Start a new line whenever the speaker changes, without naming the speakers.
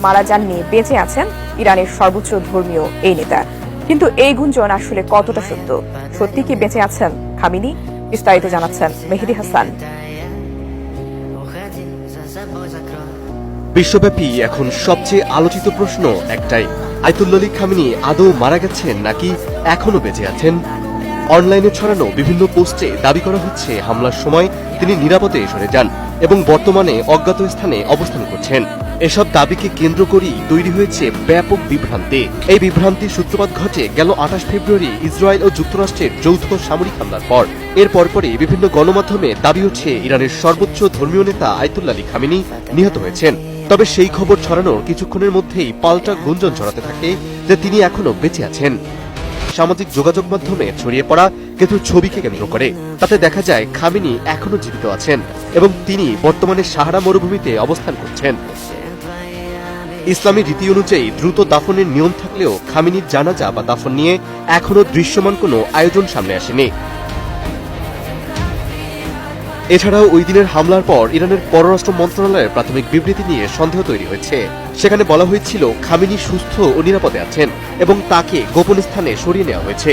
মারা যাননি, বেঁচে আছেন ইরানের সর্বোচ্চ ধর্মীয় এই নেতা। কিন্তু এই গুঞ্জন আসলে কতটা সত্য? সত্যি কি বেঁচে আছেন খামেনি? বিস্তারিত জানাচ্ছেন মেহেদী হাসান।
বিশ্বব্যাপী এখন সবচেয়ে আলোচিত প্রশ্ন একটাই, আয়াতুল্লাহ আলী খামেনি আদৌ মারা গেছেন নাকি এখনো বেঁচে আছেন? অনলাইনে ছড়ানো বিভিন্ন পোস্টে দাবি করা হচ্ছে হামলার সময় তিনি নিরাপদে সরে যান এবং বর্তমানে অজ্ঞাত স্থানে অবস্থান করছেন। এসব দাবিকে কেন্দ্র করেই তৈরি হয়েছে ব্যাপক বিভ্রান্তি। এই বিভ্রান্তির সূত্রপাত ঘটে গেল 28 ফেব্রুয়ারি ইসরায়েল ও যুক্তরাষ্ট্রের যৌথ সামরিক হামলার পর। এর পরপরই বিভিন্ন গণমাধ্যমে দাবি হচ্ছে ইরানের সর্বোচ্চ ধর্মীয় নেতা আয়াতুল্লাহ আলী খামেনি নিহত হয়েছেন। তবে সেই খবর ছড়ানোর কিছুক্ষণের মধ্যেই পাল্টা গুঞ্জন ছড়াতে থাকে যে তিনি এখনো বেঁচে আছেন। সামাজিক যোগাযোগ মাধ্যমে ছড়িয়ে পড়া কিছু ছবিকে কেন্দ্র করে তাতে দেখা যায় খামেনি এখনো জীবিত আছেন এবং তিনি বর্তমানে সাহারা মরুভূমিতে অবস্থান করছেন। ইসলামী রীতি অনুযায়ী দ্রুত দাফনের নিয়ম থাকলেও খামেনির জানাজা বা দাফন নিয়ে এখনো দৃশ্যমান কোনো আয়োজন সামনে আসেনি। এছাড়াও ওই দিনের হামলার পর ইরানের পররাষ্ট্র মন্ত্রণালয়ের প্রাথমিক বিবৃতি নিয়ে সন্দেহ তৈরি হয়েছে। সেখানে বলা হয়েছিল খামেনি সুস্থ ও নিরাপদে আছেন এবং তাকে গোপন স্থানে সরিয়ে নেওয়া হয়েছে।